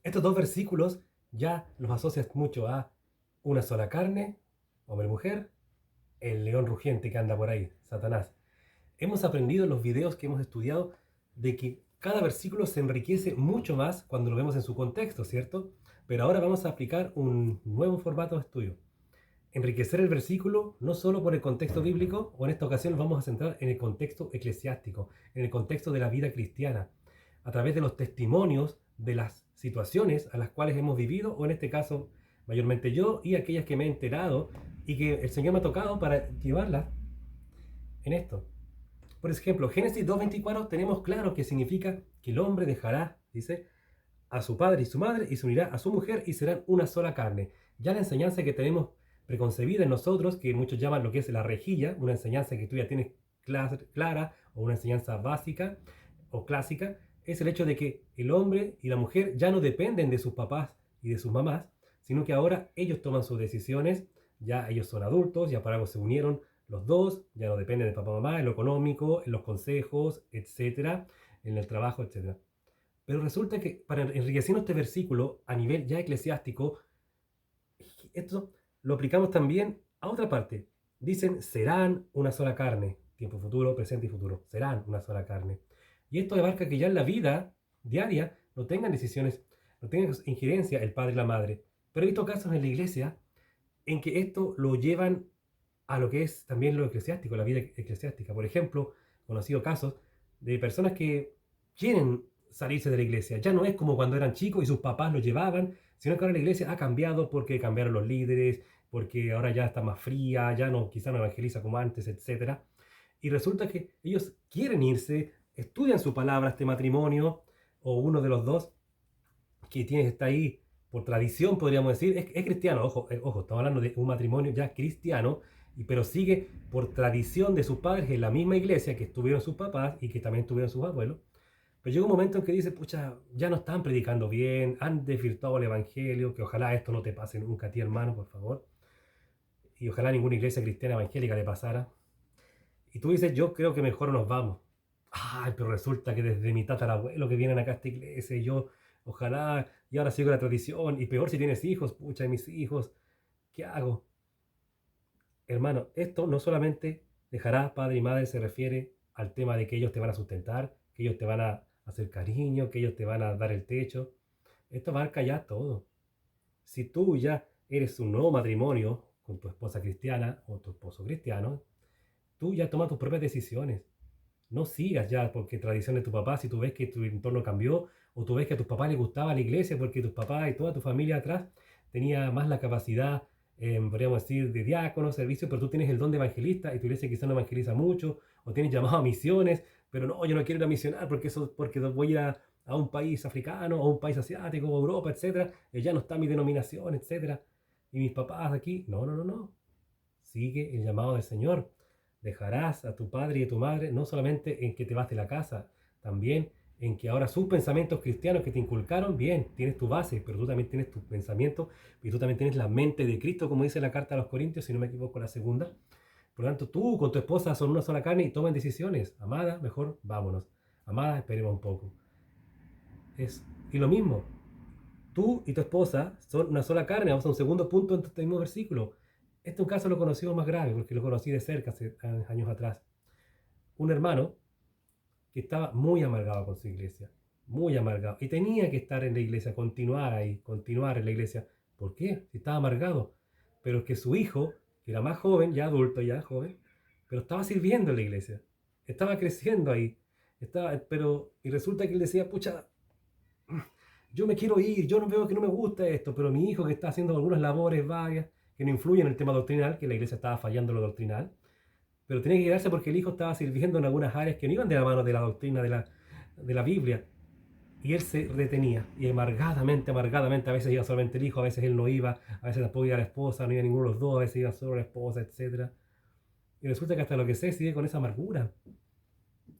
Estos dos versículos ya los asocias mucho a una sola carne, hombre y mujer, el león rugiente que anda por ahí, Satanás. Hemos aprendido en los videos que hemos estudiado de que cada versículo se enriquece mucho más cuando lo vemos en su contexto, ¿cierto? Pero ahora vamos a aplicar un nuevo formato de estudio. Enriquecer el versículo no solo por el contexto bíblico, o en esta ocasión nos vamos a centrar en el contexto eclesiástico, en el contexto de la vida cristiana, a través de los testimonios de las situaciones a las cuales hemos vivido, o en este caso, mayormente yo y aquellas que me he enterado y que el Señor me ha tocado para llevarlas en esto. Por ejemplo, Génesis 2.24 tenemos claro que significa que el hombre dejará, dice, a su padre y su madre y se unirá a su mujer y serán una sola carne. Ya la enseñanza que tenemos preconcebida en nosotros, que muchos llaman lo que es la rejilla, una enseñanza que tú ya tienes clara o una enseñanza básica o clásica, es el hecho de que el hombre y la mujer ya no dependen de sus papás y de sus mamás, sino que ahora ellos toman sus decisiones, ya ellos son adultos, ya para algo se unieron los dos, ya no dependen de papá o mamá en lo económico, en los consejos, etcétera, en el trabajo, etcétera. Pero resulta que para enriquecer este versículo a nivel ya eclesiástico, esto lo aplicamos también a otra parte. Dicen, serán una sola carne, tiempo futuro, presente y futuro, serán una sola carne. Y esto abarca que ya en la vida diaria no tengan decisiones, no tengan injerencia el padre y la madre. Pero he visto casos en la iglesia en que esto lo llevan a lo que es también lo eclesiástico, la vida eclesiástica. Por ejemplo, he conocido casos de personas que quieren salirse de la iglesia. Ya no es como cuando eran chicos y sus papás los llevaban, sino que ahora la iglesia ha cambiado porque cambiaron los líderes, porque ahora ya está más fría, ya no, quizá no evangeliza como antes, etcétera. Y resulta que ellos quieren irse, estudian su palabra, este matrimonio, o uno de los dos, que tiene, está ahí por tradición, podríamos decir, es cristiano, ojo, estamos hablando de un matrimonio ya cristiano, pero sigue por tradición de sus padres en la misma iglesia que estuvieron sus papás y que también tuvieron sus abuelos. Pero llega un momento en que dice, pucha, ya no están predicando bien, han desvirtuado el evangelio, que ojalá esto no te pase nunca a ti, hermano, por favor. Y ojalá ninguna iglesia cristiana evangélica le pasara. Y tú dices, yo creo que mejor nos vamos. Ay, pero resulta que desde mi tatarabuelo que vienen acá a esta iglesia, y yo, ojalá, y ahora sigo la tradición, y peor si tienes hijos, pucha, mis hijos, ¿qué hago? Hermano, esto no solamente dejará padre y madre, se refiere al tema de que ellos te van a sustentar, que ellos te van a hacer cariño, que ellos te van a dar el techo. Esto abarca ya todo. Si tú ya eres un nuevo matrimonio con tu esposa cristiana o tu esposo cristiano, tú ya tomas tus propias decisiones. No sigas ya porque tradición de tu papá, si tú ves que tu entorno cambió o tú ves que a tus papás les gustaba la iglesia porque tus papás y toda tu familia atrás tenía más la capacidad, podríamos decir, de diácono, servicio, pero tú tienes el don de evangelista y tu iglesia quizás no evangeliza mucho o tienes llamado a misiones, pero no, yo no quiero ir a misionar porque eso porque voy a ir a un país africano o un país asiático o Europa, etcétera, y ya no está mi denominación, etcétera. Y mis papás aquí, no, no, no, no. Sigue el llamado del Señor. Dejarás a tu padre y a tu madre no solamente en que te vas de la casa, también en que ahora sus pensamientos cristianos que te inculcaron, bien, tienes tu base, pero tú también tienes tus pensamientos y tú también tienes la mente de Cristo, como dice la carta a los Corintios, si no me equivoco, la segunda. Por lo tanto, tú con tu esposa son una sola carne y tomen decisiones. Amada, mejor vámonos. Amada, esperemos un poco. Y lo mismo, tú y tu esposa son una sola carne. Vamos a un segundo punto en este mismo versículo. Este es un caso lo conocimos más grave porque lo conocí de cerca hace años atrás. Un hermano que estaba muy amargado con su iglesia, muy amargado. Y tenía que estar en la iglesia, continuar ahí, continuar en la iglesia. ¿Por qué? Si estaba amargado. Pero es que su hijo, que era más joven, ya adulto, ya joven, pero estaba sirviendo en la iglesia. Estaba creciendo ahí. Y resulta que él decía, pucha, yo me quiero ir, yo no veo que no me gusta esto, pero mi hijo que está haciendo algunas labores varias que no influyen en el tema doctrinal, que la iglesia estaba fallando en lo doctrinal, pero tenía que quedarse porque el hijo estaba sirviendo en algunas áreas que no iban de la mano de la doctrina de la Biblia. Y él se retenía, y amargadamente, a veces iba solamente el hijo, a veces él no iba, a veces tampoco iba la esposa, no iba ninguno de los dos, a veces iba solo la esposa, etc. Y resulta que hasta lo que sé sigue con esa amargura,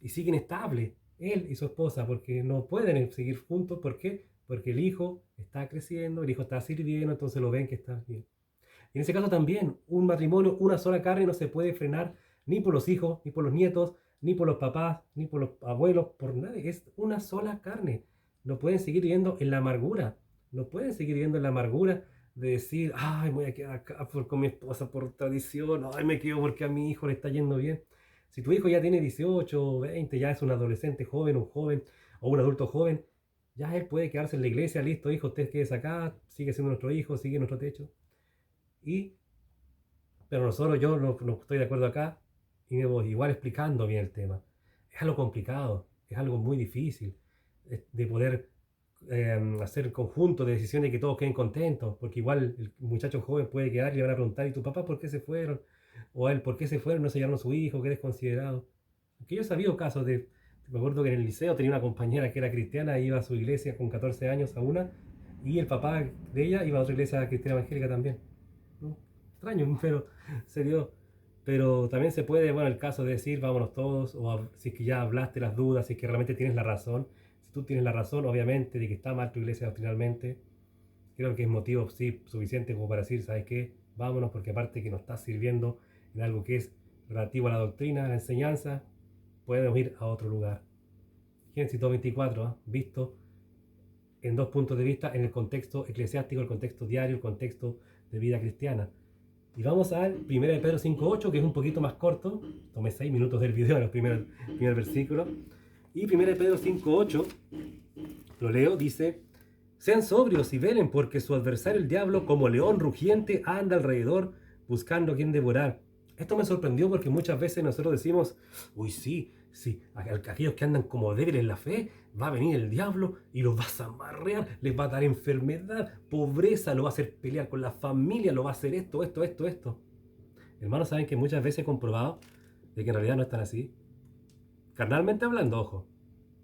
y sigue inestable, él y su esposa, porque no pueden seguir juntos. ¿Por qué? Porque el hijo está creciendo, el hijo está sirviendo, entonces lo ven que está bien. Y en ese caso también, un matrimonio, una sola carne, no se puede frenar ni por los hijos, ni por los nietos, ni por los papás, ni por los abuelos, por nadie. Es una sola carne. No pueden seguir viviendo en la amargura. No pueden seguir viviendo en la amargura de decir, ay, voy a quedar acá con mi esposa por tradición, ay, me quedo porque a mi hijo le está yendo bien. Si tu hijo ya tiene 18 o 20, ya es un adolescente joven, un joven o un adulto joven, ya él puede quedarse en la iglesia, listo, hijo, usted quédese acá, sigue siendo nuestro hijo, sigue nuestro techo. Y, pero nosotros, yo no estoy de acuerdo acá, y me voy igual explicando bien el tema. Es algo complicado, es algo muy difícil de poder hacer el conjunto de decisiones y que todos queden contentos, porque igual el muchacho joven puede quedar y le van a preguntar, ¿y tu papá por qué se fueron? O a él, ¿por qué se fueron? No se llevaron a su hijo, qué desconsiderado. Que yo he sabido casos me acuerdo que en el liceo tenía una compañera que era cristiana, iba a su iglesia con 14 años a una, y el papá de ella iba a otra iglesia cristiana evangélica también. ¿No? Extraño, pero se dio. Pero también se puede, bueno, el caso de decir, vámonos todos, si es que ya hablaste las dudas, si es que realmente tienes la razón. Si tú tienes la razón, obviamente, de que está mal tu iglesia doctrinalmente, creo que es motivo, sí, suficiente como para decir, ¿sabes qué? Vámonos, porque aparte que nos estás sirviendo en algo que es relativo a la doctrina, a la enseñanza, podemos ir a otro lugar. Génesis 2.24, ¿eh? Visto en dos puntos de vista, en el contexto eclesiástico, el contexto diario, el contexto de vida cristiana. Y vamos al 1 Pedro 5.8, que es un poquito más corto. Tomé 6 minutos del video en el primer versículo. Y 1 Pedro 5.8, lo leo, dice: sean sobrios y velen, porque su adversario el diablo, como león rugiente, anda alrededor buscando a quien devorar. Esto me sorprendió porque muchas veces nosotros decimos, uy, sí, aquellos que andan como débiles en la fe, va a venir el diablo y los va a zamarrear, les va a dar enfermedad, pobreza, lo va a hacer pelear con la familia, lo va a hacer esto. Hermanos, saben que muchas veces he comprobado de que en realidad no es tan así. Carnalmente hablando, ojo,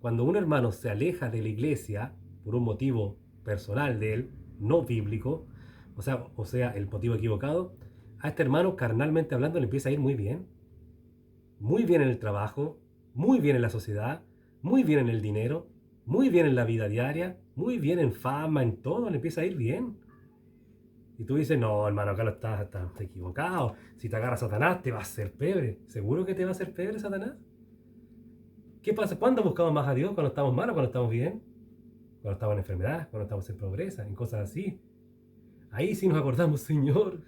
cuando un hermano se aleja de la iglesia por un motivo personal de él, no bíblico, o sea, el motivo equivocado, a este hermano carnalmente hablando le empieza a ir muy bien en el trabajo, muy bien en la sociedad, muy bien en el dinero, muy bien en la vida diaria, muy bien en fama, en todo, le empieza a ir bien. Y tú dices, no, hermano, acá estás equivocado. Si te agarra Satanás, te va a hacer pebre. ¿Seguro que te va a hacer pebre Satanás? ¿Qué pasa? ¿Cuándo buscamos más a Dios? ¿Cuando estamos mal o cuando estamos bien? Cuando estamos en enfermedad, cuando estamos en pobreza, en cosas así. Ahí sí nos acordamos, Señor.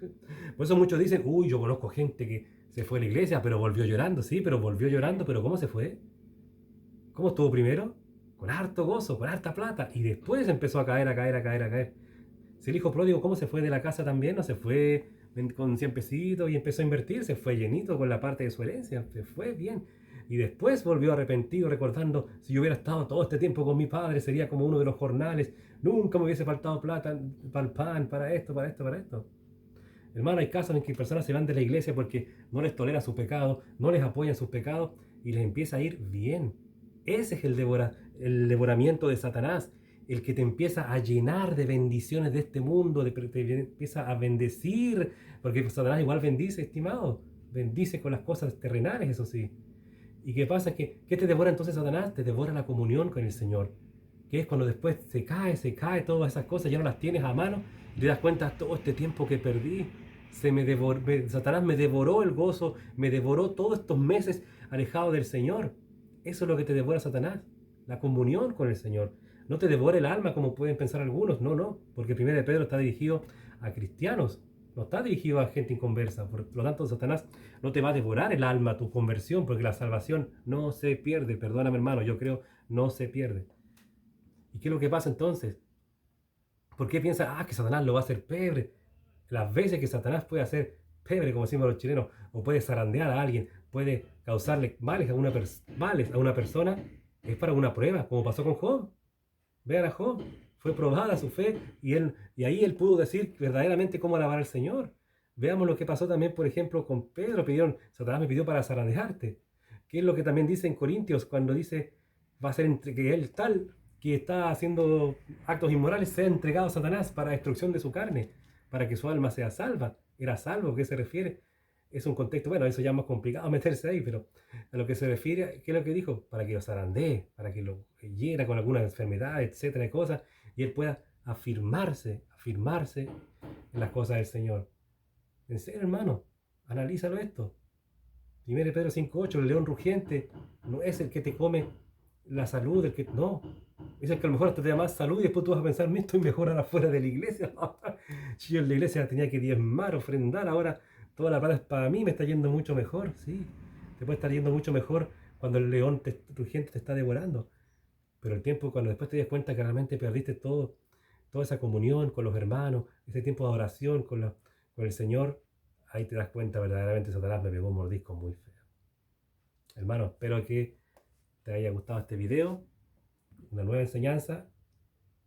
Por eso muchos dicen, uy, yo conozco gente que se fue a la iglesia, pero volvió llorando. Sí, pero volvió llorando, pero ¿cómo se fue? ¿Cómo estuvo primero? Con harto gozo, con harta plata. Y después empezó a caer. Si el hijo pródigo, ¿cómo se fue de la casa también? No se fue con 100 pesitos y empezó a invertir, se fue llenito con la parte de su herencia, se fue bien. Y después volvió arrepentido, recordando, si yo hubiera estado todo este tiempo con mi padre, sería como uno de los jornales, nunca me hubiese faltado plata para el pan, para esto. Hermano, hay casos en que personas se van de la iglesia porque no les tolera su pecado, no les apoyan sus pecados y les empieza a ir bien. Ese es el devoramiento de Satanás, el que te empieza a llenar de bendiciones de este mundo, te empieza a bendecir, porque Satanás igual bendice, estimado, bendice con las cosas terrenales, eso sí. ¿Y qué pasa? ¿Qué te devora entonces Satanás? Te devora la comunión con el Señor, que es cuando después se cae todas esas cosas, ya no las tienes a mano, y te das cuenta todo este tiempo que perdí. Satanás me devoró el gozo, me devoró todos estos meses alejado del Señor. Eso es lo que te devora Satanás, la comunión con el Señor. No te devora el alma como pueden pensar algunos, no, porque 1 Pedro está dirigido a cristianos, no está dirigido a gente inconversa. Por lo tanto, Satanás no te va a devorar el alma, tu conversión, porque la salvación no se pierde. Perdóname, hermano, yo creo no se pierde. ¿Y qué es lo que pasa entonces? ¿Por qué piensa, que Satanás lo va a hacer pebre? Las veces que Satanás puede hacer pebre, como decimos los chilenos, o puede zarandear a alguien, puede causarle males a una persona, es para una prueba, como pasó con Job. Vean a Job, fue probada su fe y ahí él pudo decir verdaderamente cómo alabar al Señor. Veamos lo que pasó también, por ejemplo, con Pedro. Satanás me pidió para zarandearte. ¿Qué es lo que también dice en Corintios cuando dice, va a ser entre que él tal que está haciendo actos inmorales sea entregado a Satanás para destrucción de su carne, para que su alma sea salva? ¿Era salvo? ¿A qué se refiere? Es un contexto, bueno, eso ya es más complicado meterse ahí, pero a lo que se refiere, ¿qué es lo que dijo? Para que lo zarandee, para que lo hiera con alguna enfermedad, etcétera, de cosas, y él pueda afirmarse en las cosas del Señor. En serio, hermano, analízalo esto. 1 Pedro 5.8, el león rugiente no es el que te come la salud, el que no. Dicen que a lo mejor hasta te da más salud y después tú vas a pensar, estoy mejor ahora fuera de la iglesia. Si yo en la iglesia tenía que diezmar, ofrendar, ahora toda la plata es para mí, me está yendo mucho mejor, sí. Te puede estar yendo mucho mejor cuando el león, tu gente te está devorando. Pero el tiempo, cuando después te das cuenta que realmente perdiste todo, toda esa comunión con los hermanos, ese tiempo de adoración con el Señor, ahí te das cuenta verdaderamente Satanás me pegó un mordisco muy feo. Hermano, espero que te haya gustado este video, una nueva enseñanza,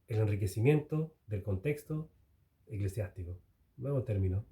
el enriquecimiento del contexto eclesiástico. Nuevo término.